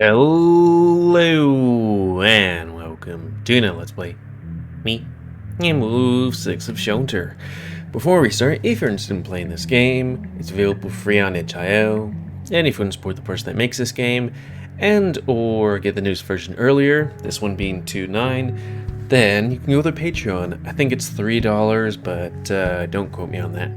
Hello and welcome to another Let's Play. Me, GamerWolfSix of Shelter. Before we start, if you're interested in playing this game, it's available free on itch.io. And if you want to support the person that makes this game, and or get the newest version earlier, this one being 2.9, then you can go to Patreon. I think it's $3, but don't quote me on that.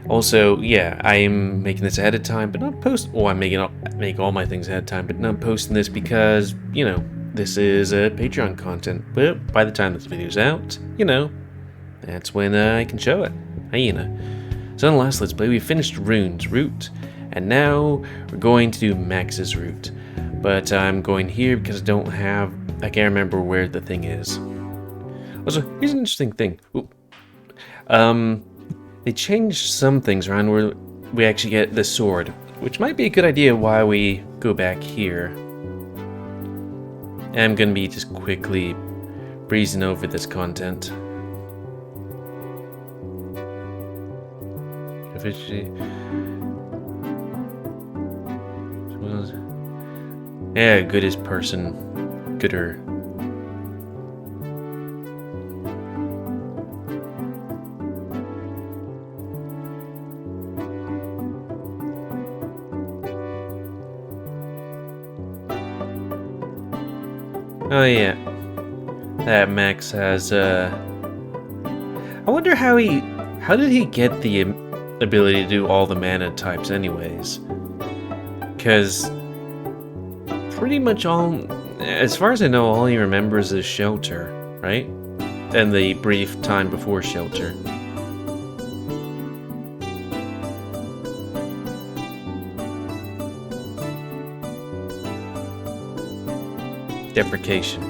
Also, yeah, I am making this ahead of time, but not post. Well, I make all my things ahead of time, but not posting this because this is Patreon content. But by the time this video's out, that's when I can show it. Hyena. So in the last Let's Play, we finished Rune's route, and now we're going to do Max's route. But I'm going here because I can't remember where the thing is. Also, here's an interesting thing. Ooh. They changed some things around where we actually get the sword, which might be a good idea why we go back here. And I'm gonna be just quickly breezing over this content. Yeah, goodest person. Gooder. Oh yeah, that Max has, I wonder how did he get the ability to do all the mana types anyways? Because pretty much as far as I know, all he remembers is Shelter, right? And the brief time before Shelter. Deprecation.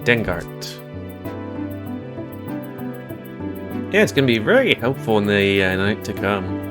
Dengart. Yeah, it's going to be very helpful in the night to come.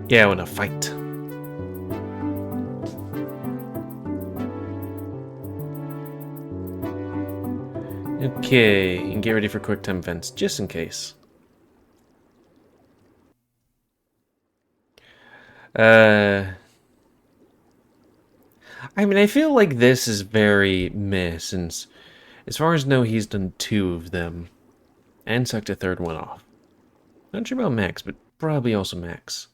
Yeah, I want to fight. Okay, and get ready for quick time events, just in case. I mean, I feel like this is very meh, since, as far as I know, he's done 2 of them, and sucked a 3rd one off. Not sure about Max, but probably also Max.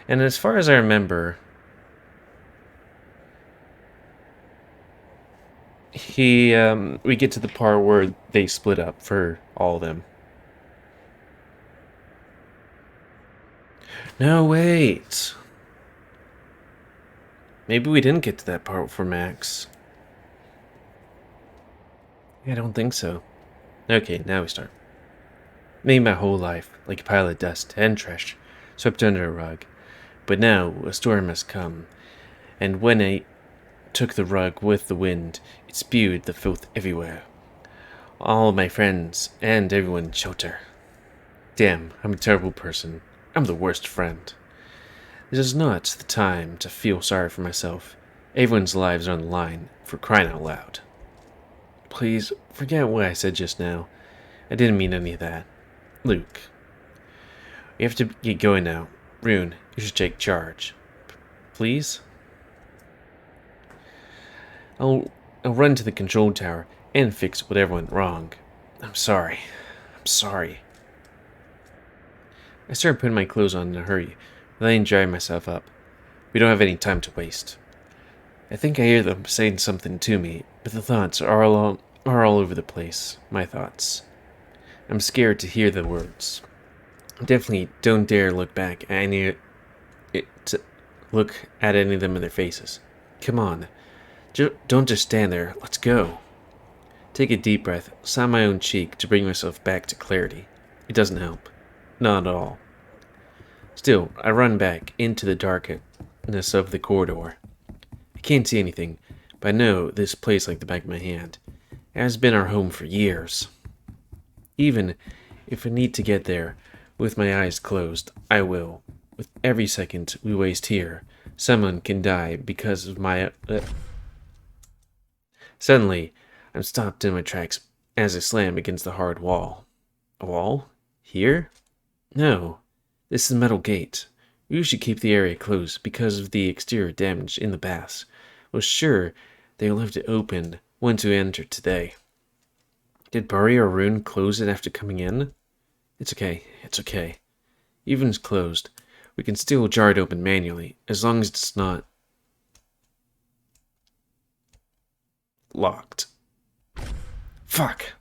And as far as I remember, we get to the part where they split up for all of them. No, wait. Maybe we didn't get to that part for Max. I don't think so. Okay, now we start. Made my whole life like a pile of dust and trash, swept under a rug. But now a storm has come, and when I took the rug with the wind, it spewed the filth everywhere. All my friends and everyone in Shelter. Damn, I'm a terrible person. I'm the worst friend. This is not the time to feel sorry for myself. Everyone's lives are on the line, for crying out loud. Please, forget what I said just now. I didn't mean any of that. Luke. We have to get going now. Rune, you should take charge. Please? I'll run to the control tower and fix whatever went wrong. I'm sorry. I'm sorry. I started putting my clothes on in a hurry, letting dry myself up. We don't have any time to waste. I think I hear them saying something to me, but the thoughts are all over the place. My thoughts. I'm scared to hear the words. Definitely don't dare look at any of them in their faces. Come on. Don't just stand there. Let's go. Take a deep breath, slap my own cheek to bring myself back to clarity. It doesn't help. Not at all. Still, I run back into the darkness of the corridor. I can't see anything, but I know this place like the back of my hand. It has been our home for years. Even if I need to get there with my eyes closed, I will. With every second we waste here, someone can die because of my... Suddenly, I'm stopped in my tracks as I slam against the hard wall. A wall? Here? No. This is a metal gate. We usually keep the area closed because of the exterior damage in the past. Was sure they left it open once we entered today. Did Buri or Rune close it after coming in? It's okay. Even if it's closed, we can still jar it open manually, as long as it's not locked. Fuck!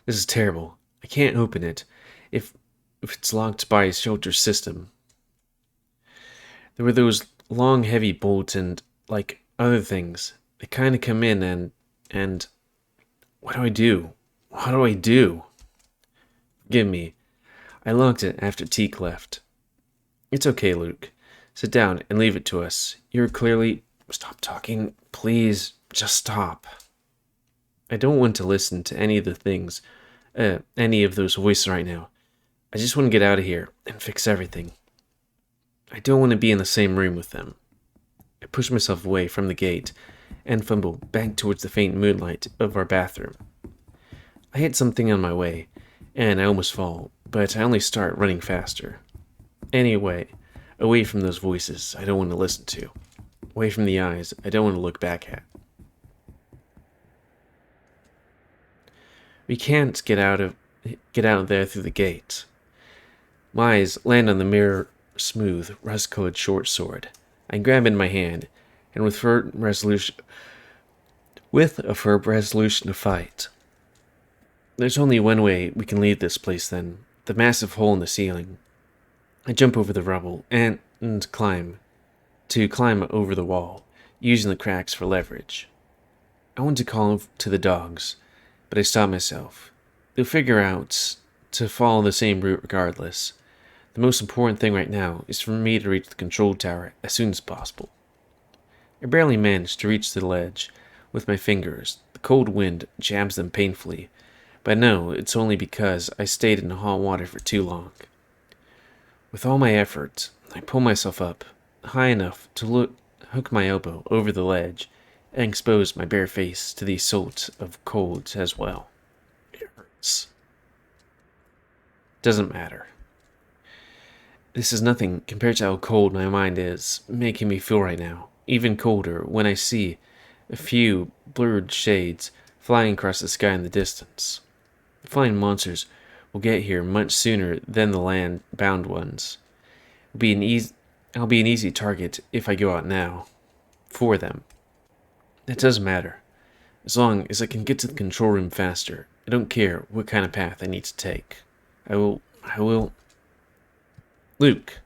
This is terrible. I can't open it if it's locked by a shelter system. There were those long heavy bolts and, like other things, they kind of come in and... What do I do? What do I do? Forgive me. I locked it after Teak left. It's okay, Luke. Sit down and leave it to us. You're clearly... Stop talking. Please, just stop. I don't want to listen to any of those voices right now. I just want to get out of here and fix everything. I don't want to be in the same room with them. I push myself away from the gate and fumble back towards the faint moonlight of our bathroom. I hit something on my way, and I almost fall, but I only start running faster. Anyway, away from those voices I don't want to listen to. Away from the eyes I don't want to look back at. We can't get out of there through the gate. My eyes land on the mirror smooth, rust-colored short sword. I grab it in my hand, and with a firm resolution to fight. There's only one way we can leave this place then, the massive hole in the ceiling. I jump over the rubble and climb over the wall, using the cracks for leverage. I want to call to the dogs, but I stop myself. They'll figure out to follow the same route regardless. The most important thing right now is for me to reach the control tower as soon as possible. I barely manage to reach the ledge with my fingers. The cold wind jabs them painfully, but I know it's only because I stayed in hot water for too long. With all my effort, I pull myself up high enough to hook my elbow over the ledge and expose my bare face to the assault of cold as well. It hurts. Doesn't matter. This is nothing compared to how cold my mind is making me feel right now. Even colder when I see a few blurred shades flying across the sky in the distance. The flying monsters will get here much sooner than the land-bound ones. I'll be an easy target if I go out now. For them. It doesn't matter. As long as I can get to the control room faster, I don't care what kind of path I need to take. I will... Luke.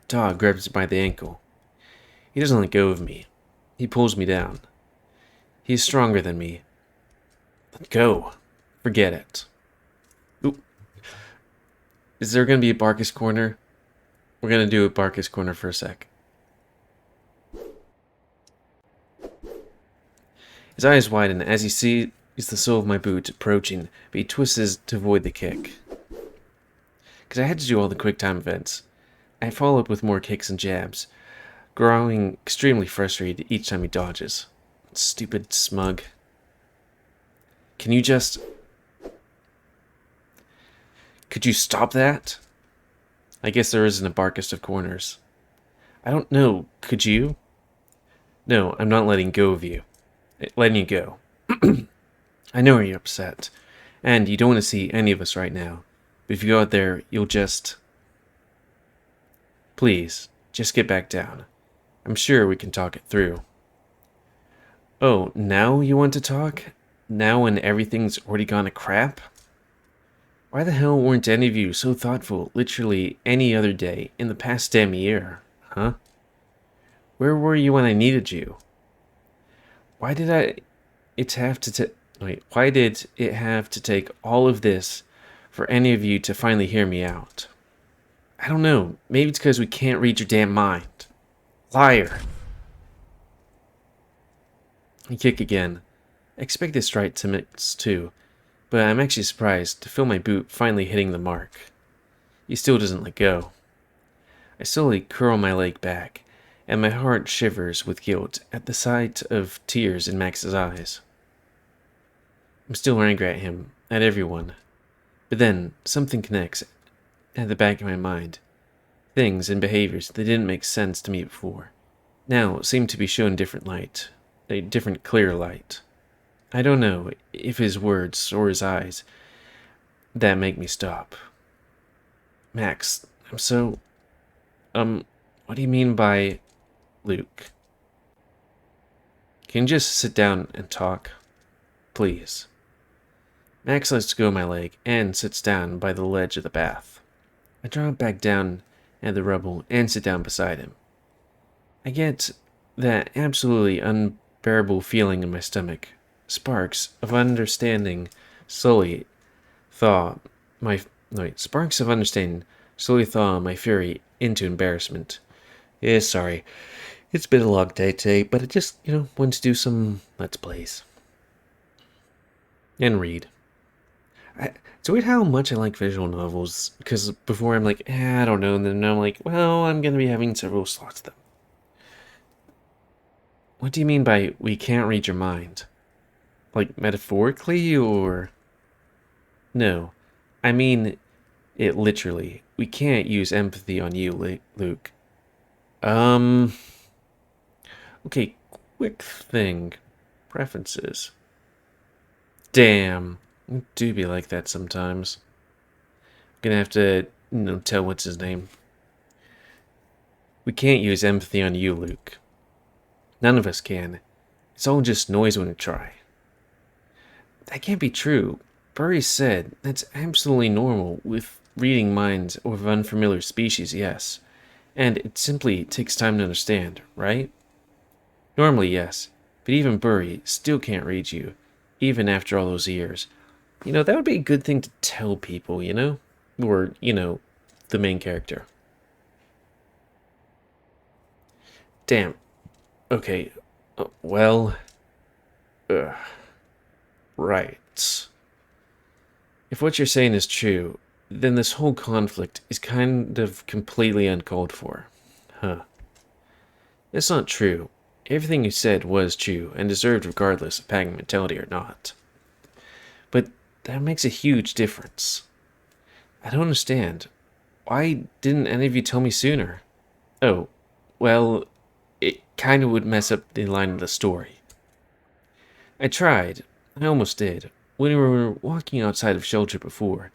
Dog grabs me by the ankle. He doesn't let go of me. He pulls me down. He's stronger than me. Let go. Forget it. Oop. Is there going to be a Barkus Corner? We're going to do a Barkus Corner for a sec. His eyes widen as he sees the sole of my boot approaching, but he twists to avoid the kick. Because I had to do all the quick time events. I follow up with more kicks and jabs, growing extremely frustrated each time he dodges. Stupid smug. Can you just... Could you stop that? I guess there isn't a Barkest of corners. I don't know. Could you? No, I'm not letting go of you. Letting you go. I know you're upset, and you don't want to see any of us right now. But if you go out there, you'll just... Please, just get back down. I'm sure we can talk it through. Oh, now you want to talk? Now when everything's already gone to crap? Why the hell weren't any of you so thoughtful literally any other day in the past damn year? Huh? Where were you when I needed you? Why did it have to wait, why did it have to take all of this for any of you to finally hear me out? I don't know. Maybe it's because we can't read your damn mind. Liar. I kick again. I expect this right to mix too, but I'm actually surprised to feel my boot finally hitting the mark. He still doesn't let go. I slowly curl my leg back, and my heart shivers with guilt at the sight of tears in Max's eyes. I'm still angry at him, at everyone. But then, something connects at the back of my mind. Things and behaviors that didn't make sense to me before now seem to be shown different light, a different clear light. I don't know if his words or his eyes that make me stop. Max, I'm so... what do you mean by... Luke? Can you just sit down and talk? Please. Max lets go of my leg and sits down by the ledge of the bath. I drop back down at the rubble and sit down beside him. I get that absolutely unbearable feeling in my stomach. Sparks of understanding slowly thaw my my fury into embarrassment. Yeah, sorry. It's been a long day today, but I just, want to do some Let's Plays. And read. It's weird how much I like visual novels, because before I'm like, I don't know, and then I'm like, well, I'm going to be having several slots of them. What do you mean by we can't read your mind? Like, metaphorically, or... No, I mean it literally. We can't use empathy on you, Luke. Okay, quick thing. Preferences. Damn. I do be like that sometimes. I'm gonna have to, tell what's his name. We can't use empathy on you, Luke. None of us can. It's all just noise when we try. That can't be true. Burry said that's absolutely normal with reading minds of unfamiliar species, yes. And it simply takes time to understand, right? Normally, yes. But even Burry still can't read you, even after all those years. That would be a good thing to tell people, Or, the main character. Damn. Okay. Well... right. If what you're saying is true, then this whole conflict is kind of completely uncalled for. Huh. That's not true. Everything you said was true and deserved regardless of pagan mentality or not. But that makes a huge difference. I don't understand. Why didn't any of you tell me sooner? Oh, well, it kind of would mess up the line of the story. I tried. I almost did. When we were walking outside of shelter before,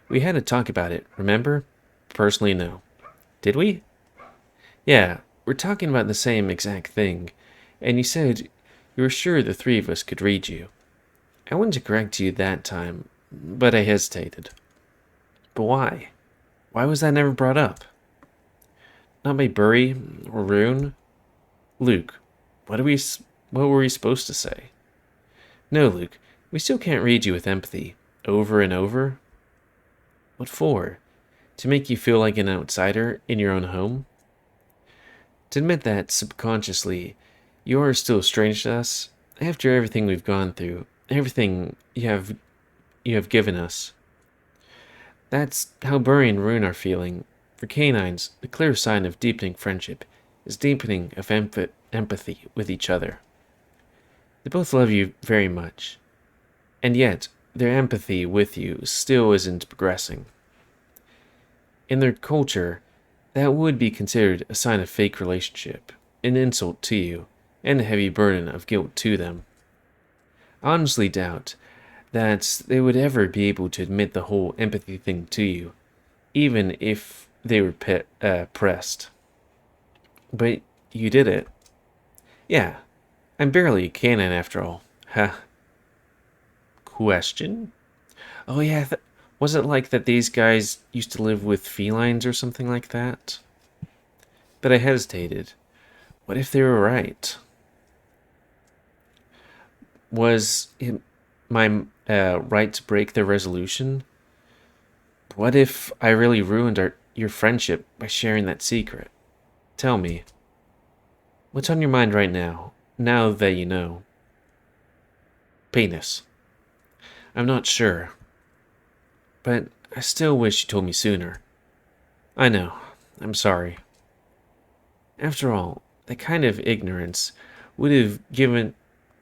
we had to talk about it, remember? Personally, no. Did we? Yeah, we're talking about the same exact thing, and you said you were sure the three of us could read you. I wanted to correct you that time, but I hesitated. But why? Why was that never brought up? Not by Burry or Rune? Luke, what were we supposed to say? No, Luke, we still can't read you with empathy. Over and over? What for? To make you feel like an outsider in your own home? To admit that, subconsciously, you are still strange to us, after everything we've gone through, everything you have given us. That's how Burry and Rune are feeling. For canines, the clear sign of deepening friendship is deepening of empathy with each other. They both love you very much, and yet their empathy with you still isn't progressing. In their culture, that would be considered a sign of fake relationship, an insult to you, and a heavy burden of guilt to them. I honestly doubt that they would ever be able to admit the whole empathy thing to you, even if they were pressed. But you did it. Yeah, I'm barely a canon after all. Ha. Question? Oh yeah, Was it like that these guys used to live with felines or something like that? But I hesitated. What if they were right? Was it my right to break their resolution? What if I really ruined your friendship by sharing that secret? Tell me, what's on your mind right now, now that you know? Penis. I'm not sure, but I still wish you told me sooner. I know, I'm sorry. After all, that kind of ignorance would have given,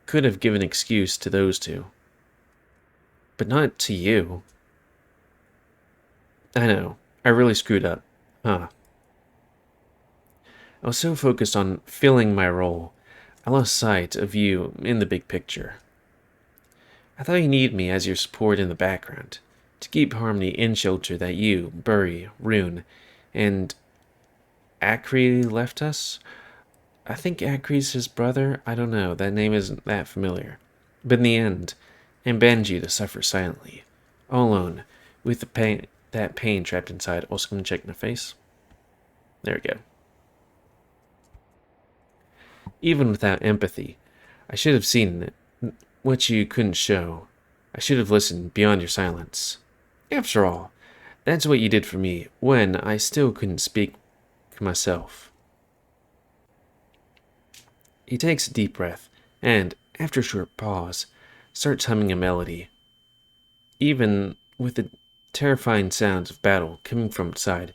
could have given excuse to those two. But not to you. I know, I really screwed up. Huh. I was so focused on filling my role, I lost sight of you in the big picture. I thought you needed me as your support in the background, to keep harmony in shelter that you, Burry, Rune, and Acri left us. I think Acri's his brother. I don't know, that name isn't that familiar. But in the end, I abandoned you to suffer silently, all alone, with that pain trapped inside. Also gonna check my face. There we go. Even without empathy, I should have seen it, what you couldn't show. I should have listened beyond your silence. After all, that's what you did for me when I still couldn't speak for myself. He takes a deep breath and, after a short pause, starts humming a melody. Even with the terrifying sounds of battle coming from outside,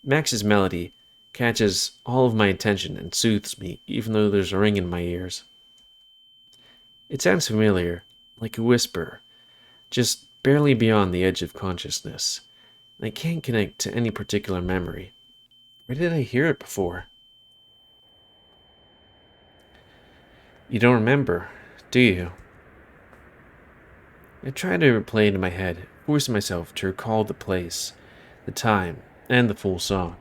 Max's melody catches all of my attention and soothes me, even though there's a ring in my ears. It sounds familiar, like a whisper, just barely beyond the edge of consciousness. I can't connect to any particular memory. Where did I hear it before? You don't remember, do you? I try to replay it in my head, forcing myself to recall the place, the time, and the full song.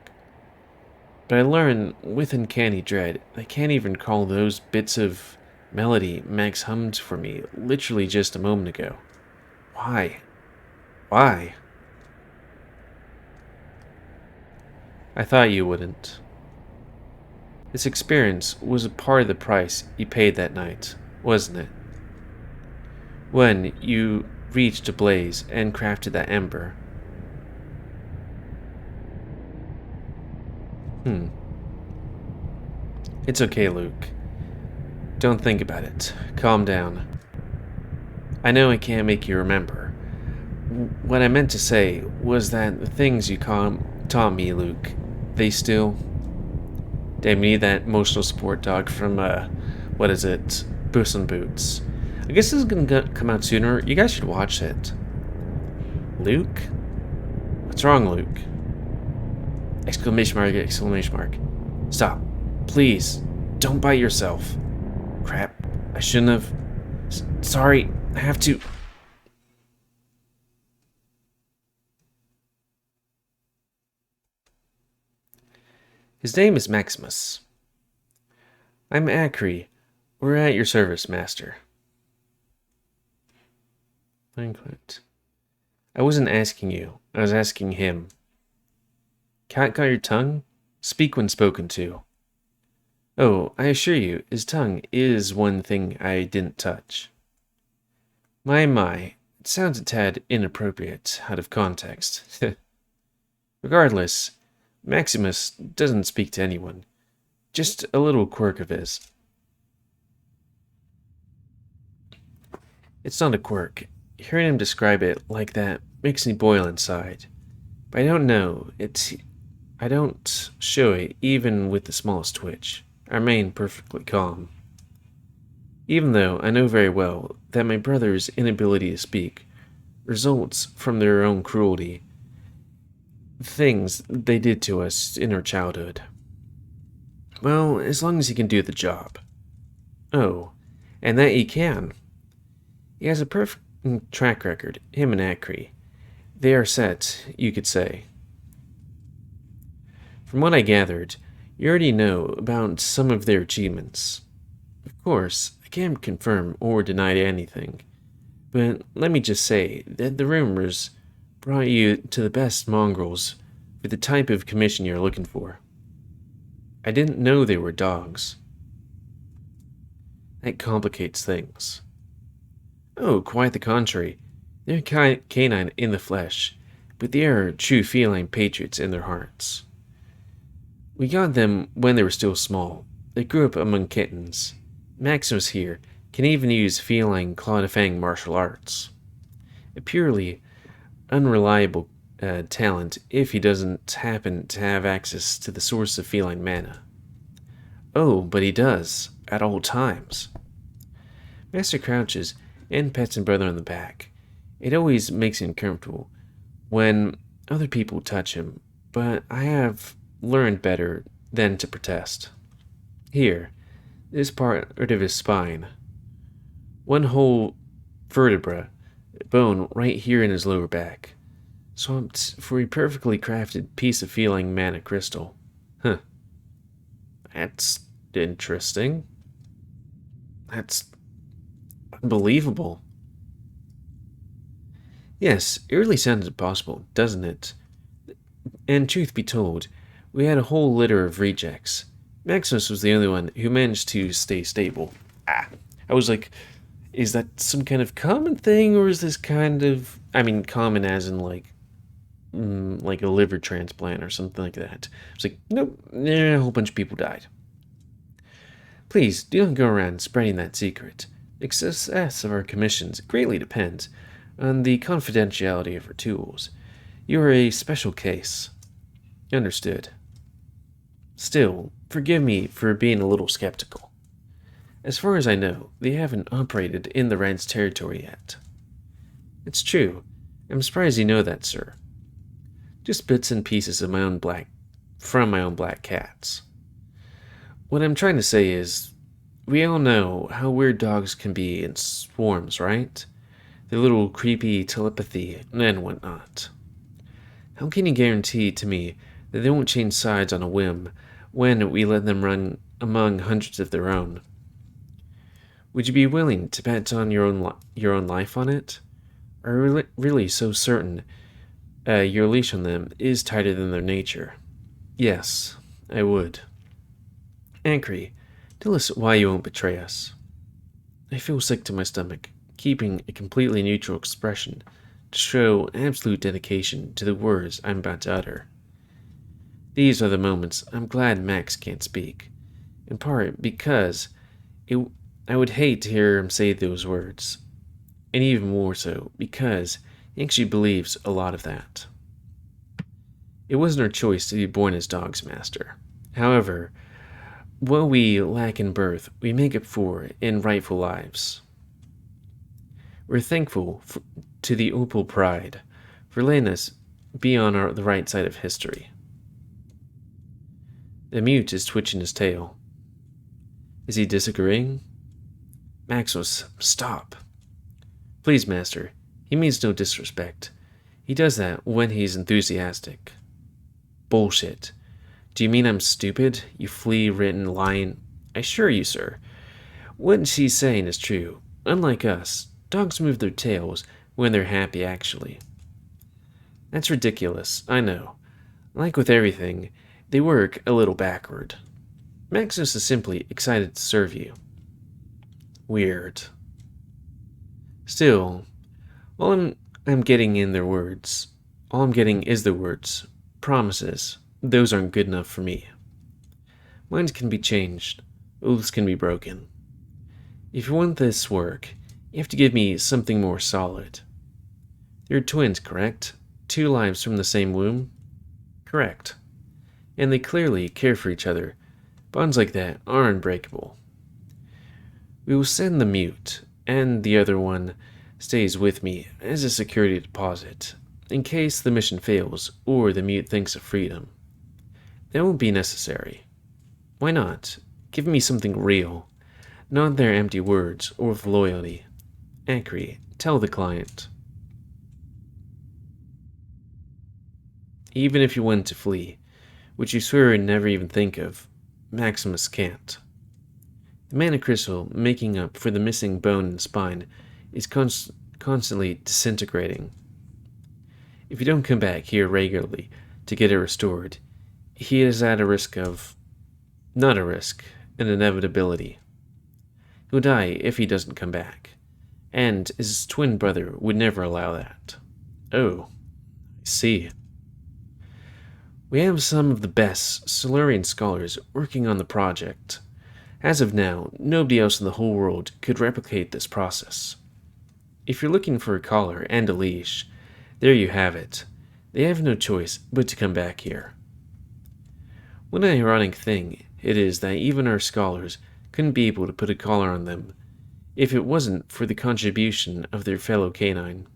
But I learn with uncanny dread I can't even recall those bits of melody Max hummed for me literally just a moment ago. Why? Why? I thought you wouldn't. This experience was a part of the price you paid that night, wasn't it? When you reached a blaze and crafted that ember. It's okay, Luke. Don't think about it. Calm down. I know I can't make you remember. What I meant to say was that the things you taught me, Luke, they still... Damn, we need that emotional support dog from, what is it? Puss in Boots. I guess this is gonna come out sooner. You guys should watch it. Luke? What's wrong, Luke? Exclamation mark, exclamation mark. Stop. Please. Don't bite yourself. Crap. I shouldn't have. Sorry. I have to. His name is Maximus. I'm Acri. We're at your service, master. Unquote. I wasn't asking you. I was asking him. Cat got your tongue? Speak when spoken to. Oh, I assure you, his tongue is one thing I didn't touch. My, it sounds a tad inappropriate, out of context. Regardless, Maximus doesn't speak to anyone. Just a little quirk of his. It's not a quirk. Hearing him describe it like that makes me boil inside. But I don't know, I don't show it even with the smallest twitch. I remain perfectly calm. Even though I know very well that my brother's inability to speak results from their own cruelty, the things they did to us in our childhood. Well, as long as he can do the job. Oh, and that he can. He has a perfect track record, him and Acri. They are set, you could say. From what I gathered, you already know about some of their achievements. Of course, I can't confirm or deny anything, but let me just say that the rumors brought you to the best mongrels for the type of commission you're looking for. I didn't know they were dogs. That complicates things. Oh, quite the contrary. They're canine in the flesh, but they are true feline patriots in their hearts. We got them when they were still small. They grew up among kittens. Maximus here can even use feline claw-to-fang martial arts. A purely unreliable talent if he doesn't happen to have access to the source of feline mana. Oh, but he does, at all times. Master crouches and pets his brother on the back. It always makes him comfortable when other people touch him, but I have learned better than to protest. Here, this part of his spine. One whole vertebra, bone right here in his lower back, swamped for a perfectly crafted piece of feline mana crystal. Huh. That's interesting. That's unbelievable. Yes, it really sounds impossible, doesn't it? And truth be told, we had a whole litter of rejects. Maximus was the only one who managed to stay stable. I was like, is that some kind of common thing, or is this kind of, common as in like a liver transplant or something like that? It's like, nope, a whole bunch of people died. Please, do not go around spreading that secret. The success of our commissions greatly depends on the confidentiality of our tools. You are a special case. Understood. Still, forgive me for being a little skeptical. As far as I know, they haven't operated in the Reds' territory yet. It's true. I'm surprised you know that, sir. Just bits and pieces of my own black cats. What I'm trying to say is, we all know how weird dogs can be in swarms, right? Their little creepy telepathy and whatnot. How can you guarantee to me that they won't change sides on a whim when we let them run among hundreds of their own? Would you be willing to bet on your own life on it? Are you really so certain your leash on them is tighter than their nature? Yes, I would. Ankry, tell us why you won't betray us. I feel sick to my stomach, keeping a completely neutral expression to show absolute dedication to the words I'm about to utter. These are the moments I'm glad Max can't speak, in part because I would hate to hear him say those words, and even more so because he actually believes a lot of that. It wasn't our choice to be born as dogs, Master. However, what we lack in birth, we make up for in rightful lives. We're thankful to the Opal Pride for letting us be on the right side of history. The mute is twitching his tail. Is he disagreeing? Maximus, stop. Please, Master. He means no disrespect. He does that when he's enthusiastic. Bullshit. Do you mean I'm stupid, you flea-ridden lion? I assure you, sir. What she's saying is true. Unlike us, dogs move their tails when they're happy, actually. That's ridiculous, I know. Like with everything, they work a little backward. Maximus is simply excited to serve you. Weird. Still, all I'm getting is the words. Promises. Those aren't good enough for me. Minds can be changed. Oaths can be broken. If you want this work, you have to give me something more solid. They're twins, correct? 2 lives from the same womb? Correct. And they clearly care for each other. Bonds like that are unbreakable. We will send the mute, and the other one stays with me as a security deposit, in case the mission fails or the mute thinks of freedom. That won't be necessary. Why not? Give me something real, not their empty words or of loyalty. Ankry, tell the client. Even if you wanted to flee, which you swear you'd never even think of, Maximus can't. The mana crystal making up for the missing bone and spine is constantly disintegrating. If you don't come back here regularly to get it restored, he is at a risk of, not a risk, an inevitability. He'll die if he doesn't come back, and his twin brother would never allow that. Oh, I see. We have some of the best Silurian scholars working on the project. As of now, nobody else in the whole world could replicate this process. If you're looking for a collar and a leash, there you have it. They have no choice but to come back here. What an ironic thing it is that even our scholars couldn't be able to put a collar on them if it wasn't for the contribution of their fellow canine.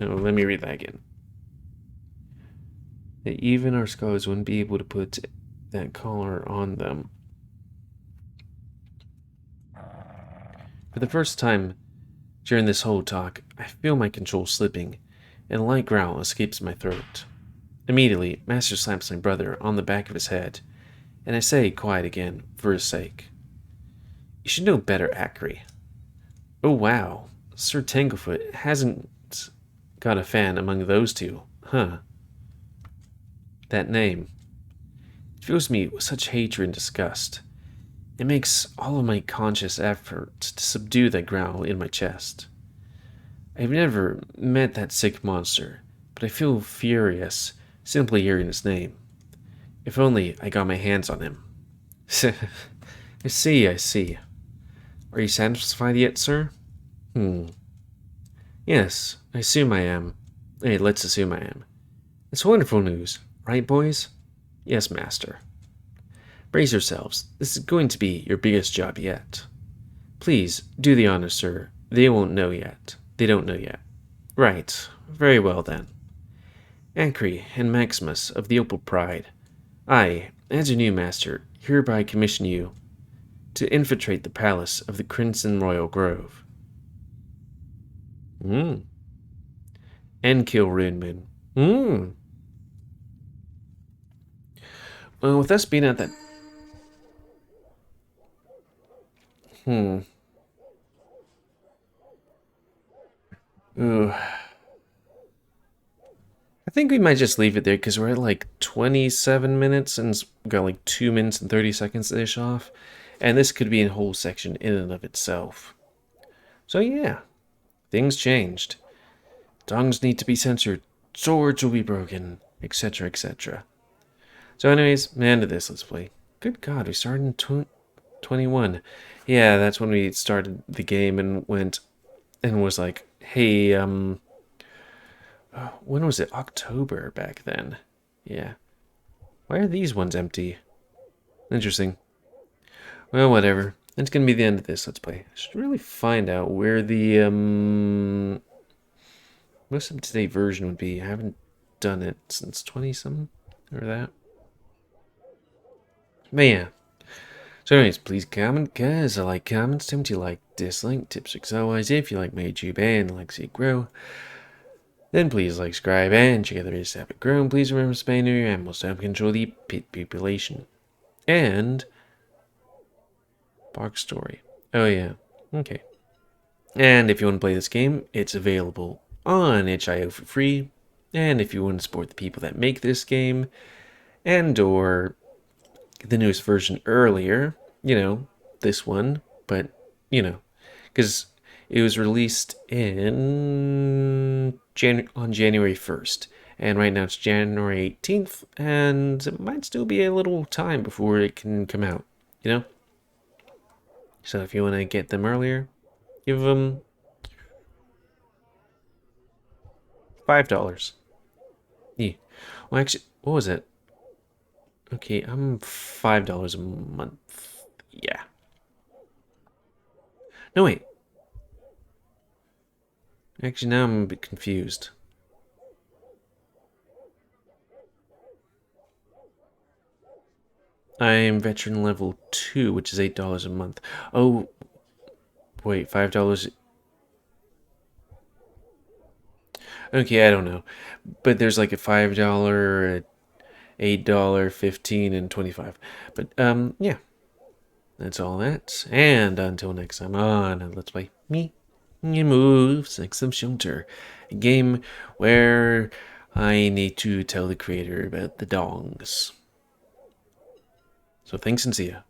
Oh, let me read that again. That even our scholars wouldn't be able to put that collar on them. For the first time during this whole talk, I feel my control slipping, and a light growl escapes my throat. Immediately, Master slaps my brother on the back of his head, and I say quiet again, for his sake. You should know better, Ackery. Oh wow, Sir Tanglefoot hasn't got a fan among those two, huh? That name. It fills me with such hatred and disgust. It makes all of my conscious efforts to subdue that growl in my chest. I've never met that sick monster, but I feel furious simply hearing his name. If only I got my hands on him. I see. Are you satisfied yet, sir? Yes, I assume I am. Hey, let's assume I am. It's wonderful news, right, boys? Yes, master. Brace yourselves. This is going to be your biggest job yet. Please, do the honor, sir. They won't know yet. They don't know yet. Right. Very well, then. Ancre and Maximus of the Opal Pride, I, as your new master, hereby commission you to infiltrate the palace of the Crimson Royal Grove. And kill Runemoon. Well, with us being at that... Ooh. I think we might just leave it there because we're at like 27 minutes and got like 2 minutes and 30 seconds-ish off. And this could be a whole section in and of itself. So yeah, things changed. Tongues need to be censored, swords will be broken, etc, etc. So anyways, the end of this Let's Play. Good God, we started in 21. Yeah, that's when we started the game and went and was like, hey, when was it? October back then. Yeah. Why are these ones empty? Interesting. Well, whatever. That's gonna be the end of this Let's Play. I should really find out where the, most up-to-date version would be. I haven't done it since 20-something, or that. But yeah. So anyways, please comment, guys. I like comments. Tell me what you like, dislike, tips, tricks, otherwise. If you like my YouTube and like to see it grow, then please like, subscribe, and check out the videos that have it grown. Please remember to spay your animals to help control the pit population. And box story. Oh yeah. Okay. And if you want to play this game, it's available on itch.io for free. And if you want to support the people that make this game, and or the newest version earlier, you know, this one, but, you know, because it was released in on January 1st, and right now it's January 18th, and it might still be a little time before it can come out, you know? So if you want to get them earlier, give them $5. Yeah. Well, actually, what was it? Okay, I'm $5 a month. Yeah. No, wait. Actually, now I'm a bit confused. I'm veteran level 2, which is $8 a month. Oh, wait, $5. Okay, I don't know. But there's like a $5, $8, 15, and 25. But, yeah. That's all that. And until next time on Let's Play Me GamerWolfSix of Shunter, a game where I need to tell the creator about the dongs. So thanks and see ya.